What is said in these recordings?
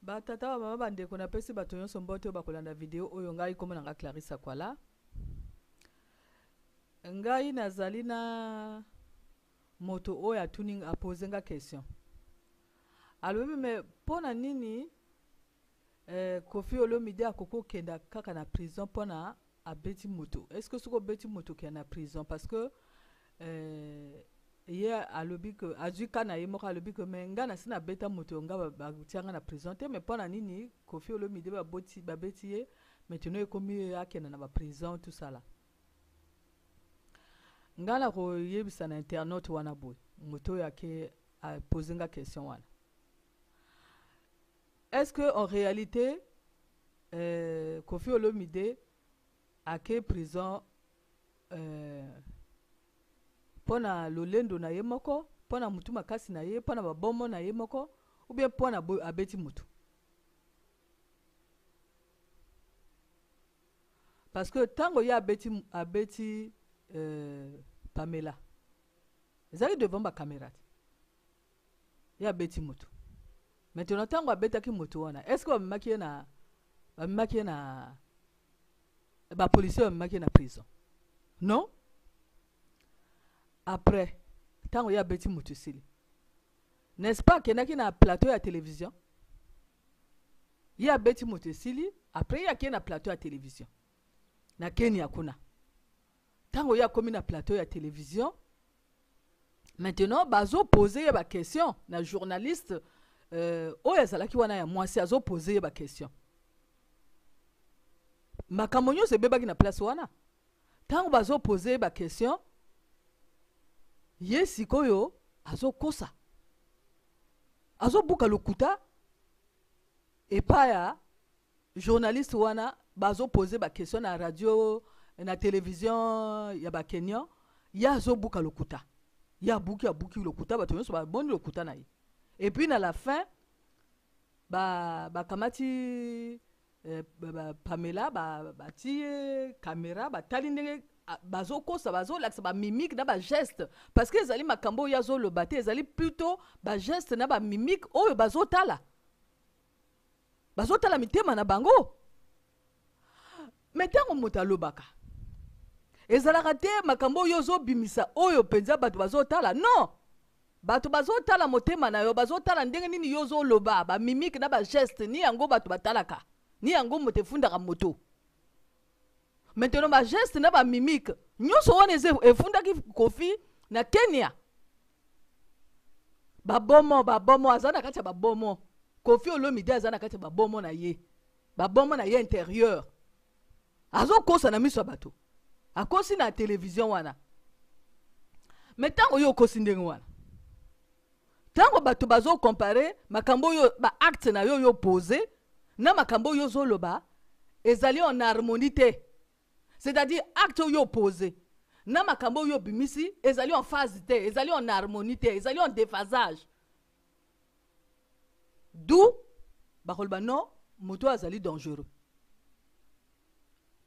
Ba tata wa mama bande kona pesi bato nyonso mbote bakolanda video oyo ngai komona nga Clarissa Kwala. Ngai nazali na moto oyo atuni apose nga question. Alobi me pona nini Koffi Olomide akoko kenda kaka na prison pona abeti moto. Est-ce que soko beti moto ki na prison parce que hier alobi que azuka na yemoka alobi que me nga na sina beta moto nga ba tianga na prison te me pona nini Koffi Olomide ba beti ye maintenant ekomi akena na ba prison tout ça là. Nga la ko yebisa na internet wana boy moto yake a poser nga question wana. Est-ce que en réalité Koffi Olomide a ke prison pona lolendo na ye moko, pona mutu makasi na ye, pona babomo na ye moko, ou bien pona abeti mutu? Parce que tango ya abeti Pamela, ezali devant ba caméra. Ya abeti mutu. Maintenant tango abetaki mutu wana, est-ce que bamaki na ba policier bamaki na prison? Non? Après, tango ya abeti mutu sili. N'est-ce pas kenaki na plateau ya télévision? Ya abeti mutu sili, après ya na plateau ya télévision. Na Kenya kuna. Tango ya komi na plateau ya télévision, maintenant bazo poser ba question na journaliste oya zalaki wana ya mwasi azo poser ba question. Makambo nyonso ebebaki na place wana. Tango bazo poser ba question, ye sikoyo azo kosa. Azo buka lokuta epa ya journaliste wana bazo poser ba question na radio na télévision ya ba Kenya, ya azo buka lokuta. Ya buki lokuta bato nyonso ba boni lokuta na ye. Et puis à la fin kamati Pamela ti caméra tali ndenge bazo kosa bazo laksa ba mimique na ba geste parce que ezali makambo yazo lo baté ezali plutôt ba geste na ba mimique oyo bazo tala mitema na bango. Metango motalo baka ezalaka te makambo yozo bimisa oyo penza bato bazo tala. Non, bato bazo tala motema na yo bazo tala ndenge nini yozo loba ba mimique na ba geste ni yango bato batalaka ni yango motefundaka moto. Maintenant ba geste na ba mimique nyonso wana efundaki Koffi na Kenya. Babomo azana kati ya babomo. Koffi Olomide azana kati ya babomo na ye. Babomo na ye intérieur. Azo kosa na miso bato. Akosi na télévision wana. Mais tango yo kosi ndenge wana. Tango bato bazo comparer makambo yo ba acte na yo posé na makambo yo zoloba ezali en harmonie. C'est-à-dire acte yo posé na makambo yo bimisi ezali en phase te, ezali en harmonie, ezali en déphasage. D'où bakolba non moto azali dangereux.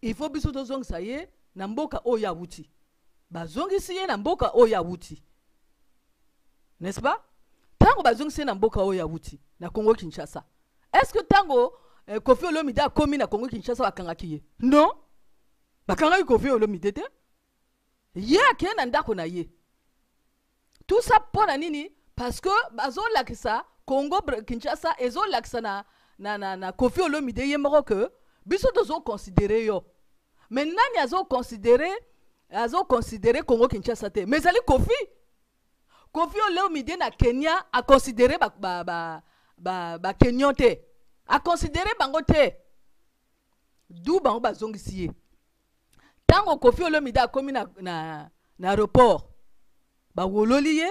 Il faut biso tozong ça y est na mboka oya wuti. Bazongi siye na mboka oya wuti. N'est-ce pas? Tango bazongi siye na mboka oya wuti na Congo Kinshasa. Est-ce que tango Koffi Olomide a komi na Congo Kinshasa bakangaki ye? Non. Bakangaki Koffi Olomide te. Ye akena ndako na ye. Tout ça pona nini? Parce que bazo lakisa Congo Kinshasa ezo lakisa na Koffi Olomide ye moko que biso tozo considérer yo. Mais nani azo considérer Congo Kinshasa te. Mais ali Koffi Olomide na Kenya a considéré ba Kenyan te. A considéré bango te. D'où bango bazongisi ye. Tango Koffi Olomide a komi na aéroport ba wololi ye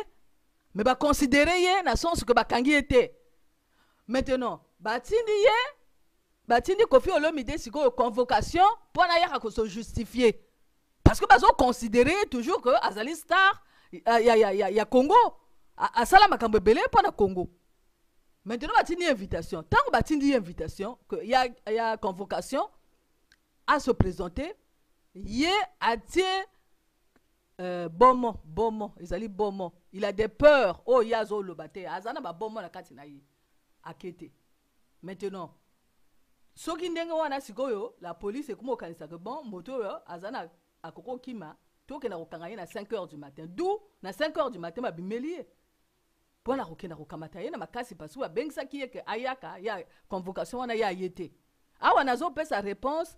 mais ba considérer ye na sens que ba kangi ye. Maintenant batindi Koffi Olomide siko convocation pour na yaka ko se justifier parce que bazo considérer toujours que azali star ya Congo a sala makambo belé pour na Congo. Maintenant batindi invitation, tango batindi invitation que ya convocation à se présenter, ye atie bomo ezali bomo, il a des peurs oh yazo lobate azana ba bomo na kati na ye akete. Maintenant, soki ndenge wana sikoyo la police est comme kanisa que bon moto yo azana akoko kima to ke na kokanga ye na 5h du matin. D'où na 5h du matin ba bimeli. Pour la kokenda kokamata ye na makasi parce que bengsa ki ke ayaka ya convocation wana ya yete. Awa nazo pesa réponse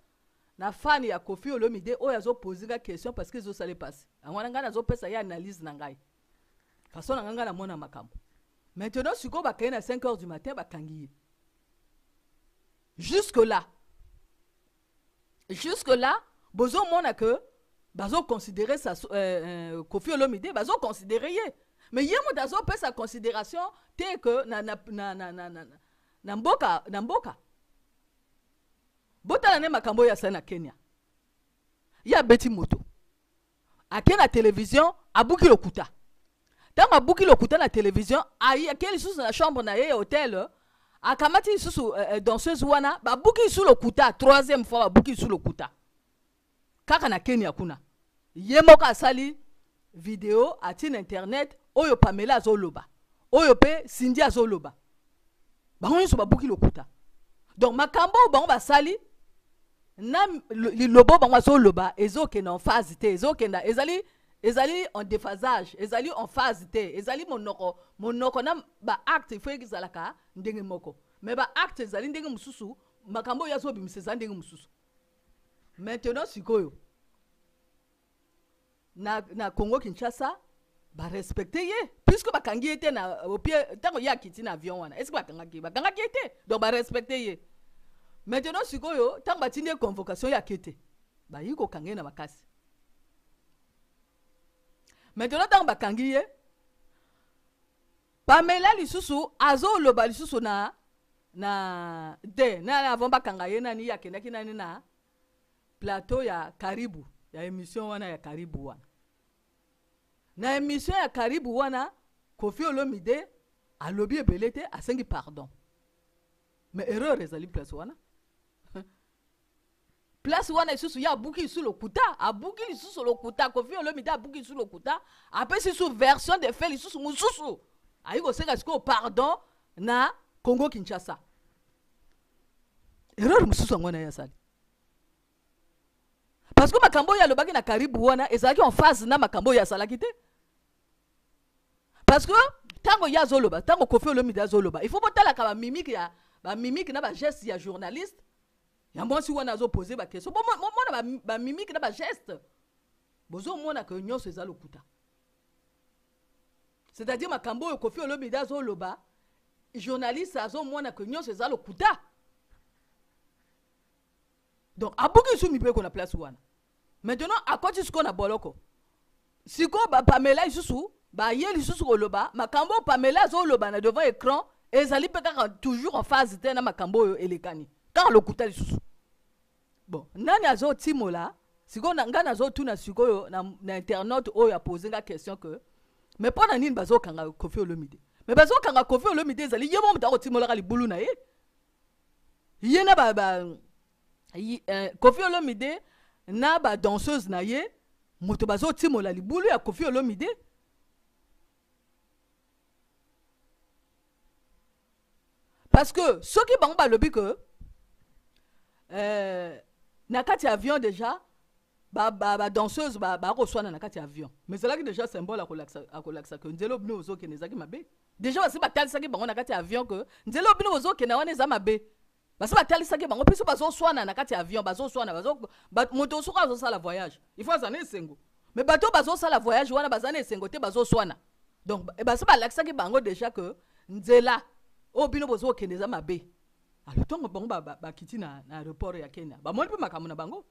na fan ya Koffi Olomide o yazo poser la question parce que zo sale passe. Angwana nga nazo pesa ya analyse na ngai. Façon na nga na mona makambo. Maintenant siko ba kena 5h du matin ba kangi. Jusque là, bozo mona que bazo considérer ça Koffi Olomide bazo considérer ye. Mais yemo dazo pesa sa considération te que na mboka. Botala ne makambo ya sana Kenya. Ya beti moto. Akena télévision abuki lokuta. Tant abuki lokuta na télévision, ayi akeli sous na chambre na ye hôtel. Akamati sous danseuse wana ba buki sous le kuta troisième fois ba buki sous le kuta. Kaka na Kenya kuna. Yemoka asali vidéo atin internet oyo Pamela azoloba. Oyo pe Cindy azoloba. Bango nso ba buki lokuta. Donc makambo bango basali na lobo bango azoloba ezoke na en phase te ezoke na ezali en déphasage ezali en phase te ezali monoko na ba acte il faut ezalaka ndenge moko mais ba acte ezali ndenge mususu makambo yazo bimiseza ndenge mususu. Maintenant sikoyo na Congo Kinshasa ba respecter ye puisque ba kangi était na au pied tango ya kiti na avion wana est-ce que ba kangaki était donc ba respecter ye. Maintenant sikoyo tango ba tindi convocation ya kete ba yiko kangi na makasi. Maintenant tango ba kangi ye Pamela lisusu azo loba lisusu na avant ba kanga ye nani ya kendaki nani na plateau ya Karibu ya émission wana ya Karibu wana. Na émission ya Karibu wana Koffi Olomide a lobby ebelete asengi pardon. Mais erreur ezali place wana. Place wana isusu ya buki sous le kuta, a buki sous le kuta, Koffi Olomide a buki sous le kuta, après sous version de fait lisusu mususu. Aiko senga siko pardon na Congo Kinshasa. Erreur mususu ngona ya sali. Parce que makambo ya lobaki na Karibu wana ezalaki en phase na makambo ya salaki te. Parce que tango ya zoloba, tango Koffi Olomide zoloba, il faut botala ka ba mimique na ba geste ya journaliste. Ya mwasi wana zo poser ba question. Bon mona ba mimique na ba geste. Bozo mona que nyonso ezalo kuta. C'est-à-dire makambo yo Koffi Olomide zoloba, journaliste azo mona que nyonso ezalo kuta. Donc abuki sou mi pe ko na place wana. Maintenant à côté ce qu'on a boloko. Siko ba Pamela isusu ba yeli isusu koloba makambo Pamela zo loba na devant écran ezali pe kaka toujours en phase te na makambo yo elekani. Car le kuta lisusu. Bon, nani azo timola siko na ngana zo tuna siko yo na internaute oyo a poser la question que mais pas na nini bazo kanga Koffi Olomide. Mais bazo kanga Koffi Olomide ezali yemo mutako timola ka libulu na ye. Yena Koffi Olomide na ba danseuse na ye moto bazo timola libulu ya Koffi Olomide. Parce que ceux qui bango ba lobi que na kati avion déjà ba danseuse ba reçoit na kati avion mais c'est là que déjà symbole à kolaksa que nzelo bino ozo ke nezaki mabe déjà basi ba talisa ki bango na kati avion que nzelo bino ozo ke na wana eza mabe basi ba talisa ki bango piso bazo swana na kati avion bazo swana bazo moto soka zo sala voyage il faut azana esengo mais bato bazo sala voyage wana bazana esengo te bazo swana donc basi ba laksa ki bango déjà que nzela obino bozo ke neza mabe. Alors tongo bango ba kiti na aéroport ya Kenya ba moni pe makamu na bango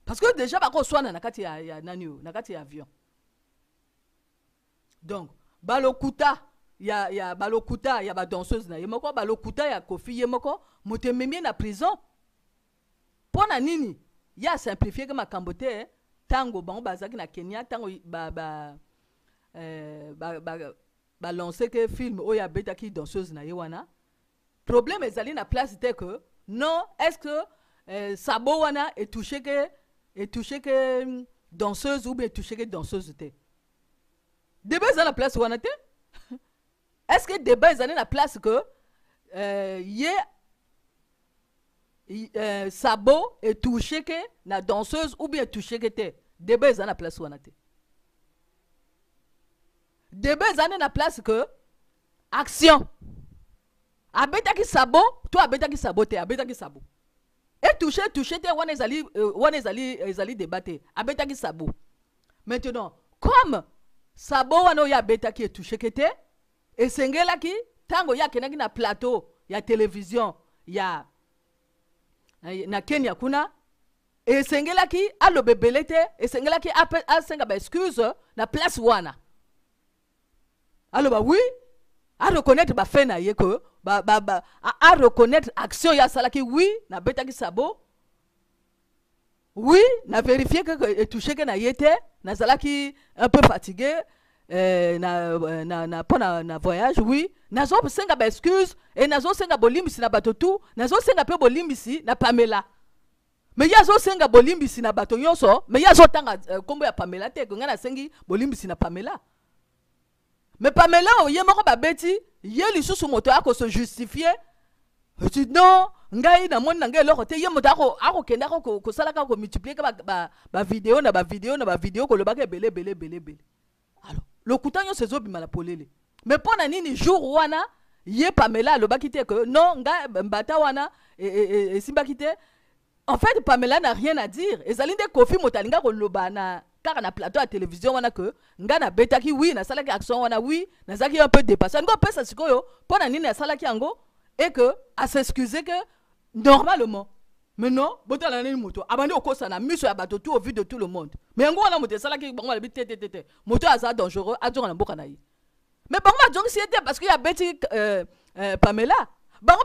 parce que déjà ba ko swana na kati ya nani na kati ya avion. Donc balokuta ya balokuta ya ba danseuse na yemoko balokuta ya Koffi yemoko motememie na prison pona nini ya simplifier que makambo te tango bango bazaki na Kenya tango ba lancer que film oya beta ki danseuse na yewana. Problème ezali na place te que non est-ce que sabo wana est touché que danseuse ou bien touché que danseuse te. Débat ezali na place wana te. Est-ce que débat ezali na place que ye Sabo et touché que la danseuse ou bien touché que te débat eza na place wana te débat eza na place que action abetaki Sabo to abetaki Sabo te abetaki Sabo et touché te wana ezali débatté abetaki Sabo maintenant comme Sabo wana ya abetaki et touché que te esengelaki tango ya kenaki na plateau ya télévision ya na Kenya kuna esengelaki alobebele te esengelaki asenga ba excuse na place wana aloba oui a reconnaître ba fait na ye que a reconnaître action ya salaki oui na betaki Sabo oui na vérifier que touché que na yete na salaki un peu fatigué na voyage oui nazo senga ba excuse et nazo senga bolimbisi na bato tout nazo senga pe bolimbisi na Pamela mais yazo senga bolimbisi na bato nyonso mais yazo tanga kombo ya Pamela te ko ngana sengi bolimbisi na Pamela mais Pamela ye moko ba beti ye lisusu moto ako se justifier tu non ngai na moni ngai loko te ye moto ako kenda ko sala ka ko multiplier ba vidéo na ba vidéo ko lobaka belé alors le coutanyo se zobima la polele mais pona nini jour wana ye Pamela lobaki te que non nga mbata wana et simbaki te en fait Pamela n'a rien à dire ezali nde Kofi motalinga ko loba na kaka na plateau à télévision wana que nga na betaki oui na salaki action wana oui na zaki un peu dépassé ngo pesa sikoyo pona nini na salaki yango et que à s'excuser que normalement mais non botala nini moto abandi okosa na miso ya bato tout au vu de tout le monde mais ngo wana moto salaki bango la bitete moto aza dangereux adjonga na mboka na yi mais bango ma jongi siete parce que ya beti Pamela bango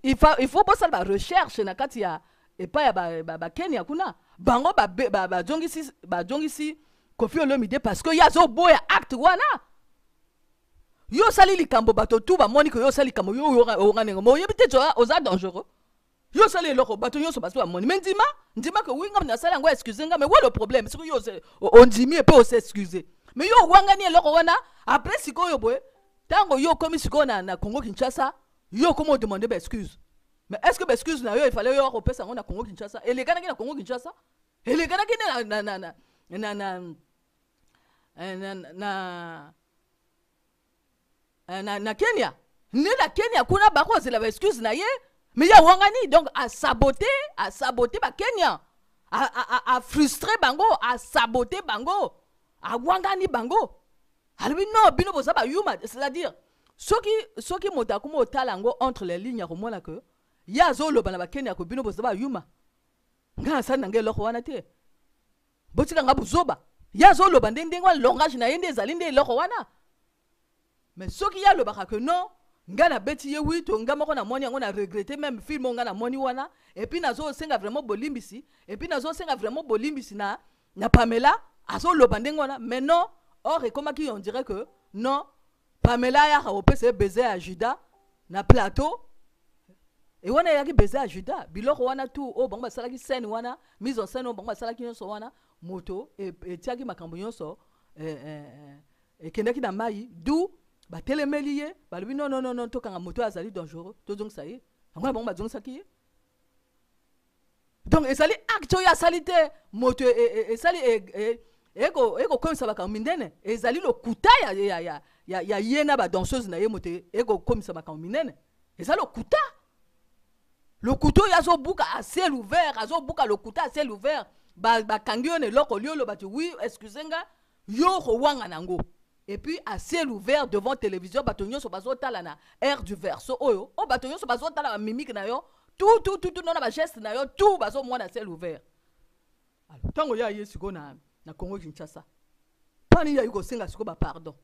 il faut bosala ba recherche na kati ya epa ya ba Kenya kuna bango jongi si Kofi Olomide parce que ya zo boya acte wana yo sali likambo bato tout ba moni ko yo sali likambo yo ngane mo yebite jo oza dangereux yo sali loko bato yo so baso ba moni mais ndima que oui ngam na sali ngo excuser ngam mais où le problème c'est que yo on dimi et peut s'excuser mais yo wangani loko wana après siko yo boy tango yo komi siko na Congo Kinshasa yo comment demander ba excuse mais est-ce que ba excuse na yo il fallait yo repesa ngo na Congo Kinshasa et les gars na Congo Kinshasa et les gars na Kenya ni la Kenya kuna bako c'est la excuse na ye mais ya wangani donc à saboter ba Kenya à frustrer bango à saboter bango à wangani bango alors non bino boza ba yuma c'est-à-dire soki motako mo talango entre les lignes ya komona que ya zolo bana ba Kenya ko bino boza ba yuma nga sa nange loko wana te botika nga buzoba ya zolo bandende ngwa langage na yende zalinde loko wana mais soki ya lobaka que non nga na beti ye oui to nga moko na moni yango na regretter même film nga na moni wana et puis nazo senga vraiment bolimbisi et puis nazo senga vraiment bolimbisi na Pamela azo lobandenge wana mais non or et comment qui on dirait que non Pamela ya opese baiser à Judas na plateau et wana ya ki baiser à Judas biloko wana tout o bango basala ki scène wana mise en scène o bango basala ki nyonso wana moto et tiaki makambo nyonso et kendaki na mai d'où ba telemeli ye ba lubi non to kanga moto azali dangereux to donc ça y est ngwa bango ba donc ça ki donc ezali acte ya salite moto et sali eko comme ça ba ka mindene ezali le kuta ya yena ba danseuse na ye moto eko comme ça ba ka mindene ezali le couteau ya zo buka à ciel ouvert azo buka le couteau à ciel ouvert ba kangi on eloko liolo ba tu oui excusez-nga yo ko wanga nango et puis à ciel ouvert devant télévision batonyo so bazo tala na air du verso oyo o batonyo so bazo tala mimique na yo tout non na ba geste na yo tout bazo moi na ciel ouvert alors tango ya yesiko na Congo Kinshasa pani ya yuko senga siko ba pardon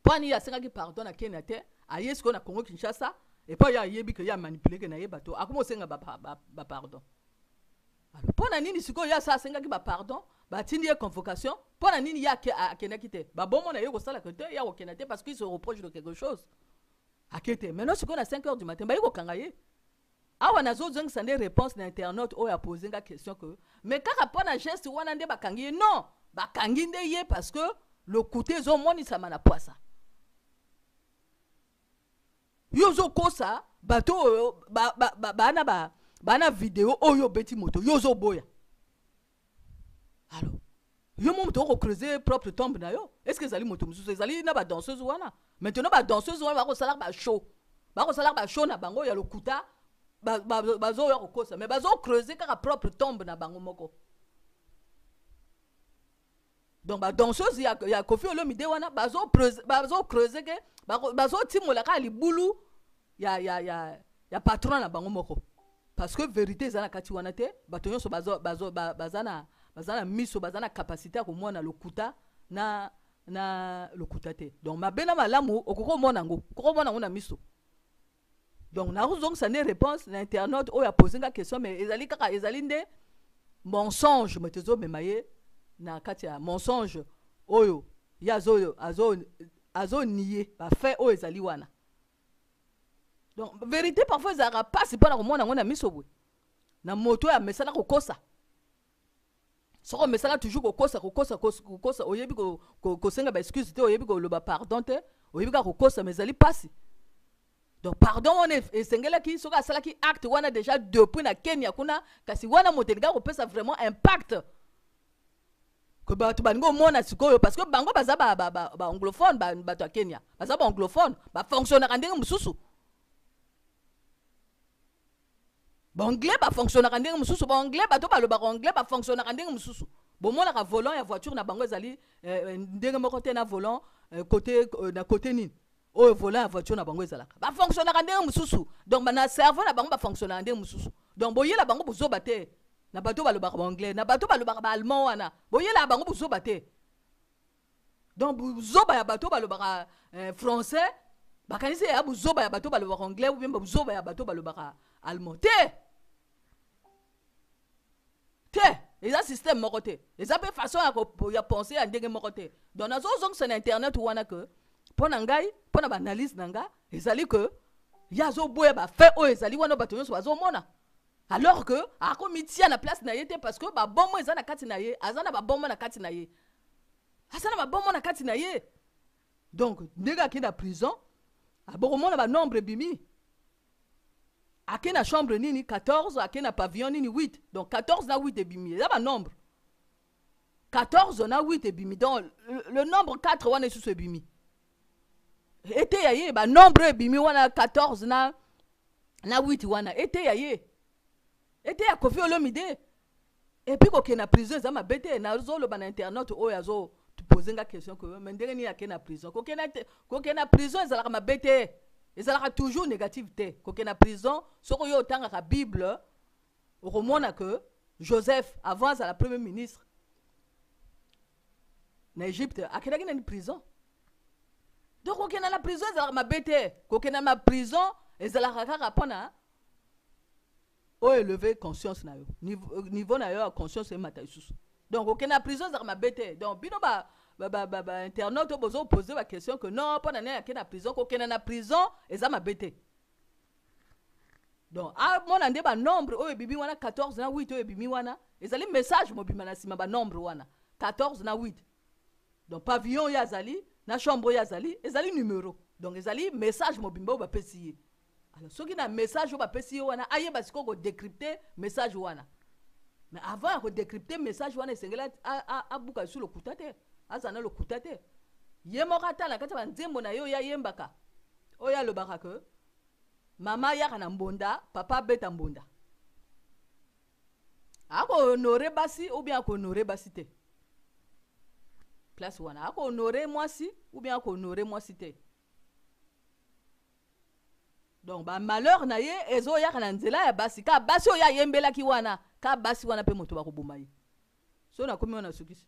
pani ya senga ki pardon na Kenya te a yesiko na Congo Kinshasa et pas ya yebi que ya manipuler que na ye bato akomo senga ba pardon alors pona nini siko ya sa senga ki ba pardon ba tindi ya convocation pona nini ya akena kite ba bon na ye ko sala que te ya okena te parce qu'il se reproche de quelque chose akete maintenant siko na 5h du matin ba yiko kangaye awa nazo zeng sande réponse na internaute o ya poser nga question que mais kaka pona geste wana nde ba kangi non ba kangi nde ye parce que le côté zo moni ça mana poisa yozo kosa bato bana vidéo oyo beti moto yozo boya. Alors yo moto ko creuser propre tombe na yo. Est-ce que zali moto mususu ezali na ba danseuse wana? Maintenant ba danseuse wana ba ko sala ba show. Ba ko sala ba show na bango ya lokuta bazo ya ko kosa mais bazo creuser kaka propre tombe na bango moko. Donc ba danseuse ya Koffi Olomide wana bazo creuser ke bazo timola ka libulu ya patron na bango moko. Parce que vérité zana kati wana te bato nyonso bazana miso bazana capacité ko mona lokuta na lokuta te. Donc mabena malamu okoko mona ngo okoko mona ngo na miso. Donc na rozong ça ne réponse na internaute o ya poser nga question mais ezali nde mensonge metezo memaye na kati ya mensonge oyo yazo azo nier ba fait o ezali wana. Donc vérité parfois ezara passe pas na komona ngo na miso bwe na moto ya mesala ko kosa soko mesala toujours ko kosa oyebi ko senga ba excuse te oyebi ko loba pardon te oyebi ka ko kosa mesali passe. Donc pardon on est esengela ki soka sala ki acte wana déjà depuis na Kenya kuna kasi wana motelinga ko pesa vraiment impact que bato bango mona sikoyo parce que bango baza ba anglophone bato ya Kenya baza ba anglophone ba fonctionner ndenge mususu ba anglais ba fonctionner ndenge mususu ba anglais bato ba loba anglais ba fonctionner ndenge mususu bo mona ka volant ya voiture na bango ezali ndenge moko te na volant côté nini o volant ya voiture na bango ezalaka ba fonctionner ndenge mususu donc na cerveau na bango ba fonctionner ndenge mususu donc boyela bango bozoba te na bato ba loba anglais na bato ba loba ba allemand wana boyela bango bozoba te donc bozoba ya bato ba loba français bakanisi ya bozoba ya bato ba loba anglais ou bien bozoba ya bato ba loba allemand te et ça système moko te et ça peut façon ya penser à ndenge moko te donc na zozong sur internet wana que pona ngai pona ba analyse nanga ezali que ya zo boye ba fait o ezali wana bato nyonso bazo mona alors que ako mitia na place na yete parce que ba bombo ezana kati na ye azana ba bombo na kati na ye azana ba bombo na kati na ye donc ndega ki na prison aboko mona ba nombre bimi ake na chambre nini 14 ake na pavillon nini 8 donc 14 na 8 ebimi ça ba nombre 14 na 8 ebimi donc le nombre 4 wana sous ebimi ete ya ye ba nombre ebimi wana 14 na 8 wana ete ya ye ete ya Koffi Olomide et puis ko na prison za mabete na zolo ba na internet o ya zo tu poser nga question que mais ndenge ni ya ke na prison ko na prison ezalaka mabete ezalaka toujours négative te ko na prison soko yo tanga ka Bible romona que Joseph avant à la premier ministre na Égypte akenaki na prison donc ko na la prison ezalaka mabete ko na ma prison ezalaka kaka pona o élever conscience na yo niveau na yo conscience e mata isusu donc ok na prison za mabete donc bino ba internaute bozo poser la question que non pas na na prison ko na prison eza mabete donc a mona nde ba nombre o ebibi wana 14 na 8 o ebibi wana ezali message mobima na sima ba nombre wana 14 na 8 donc pavillon ya zali na chambre ya zali ezali numéro donc ezali message mobimba ba pesier. Alors ce qui na message ou ba pesi wana aye basiko ko décrypter message wana mais avant ko décrypter message wana sengela a buka sur le kutate azana le kutate yemo kata la kata nzembo na yo ya yembaka oya lo baka que mama ya kana mbonda papa beta mbonda ako honorer basi ou bien ko honorer basi te place wana ako honorer moi si ou bien ko honorer moi si te. Donc ba malheur na ye ezo ya kana nzela ya basi ka basi o ya yembela ki wana ka basi wana pe moto ba ko boma ye so na komi wana sukisi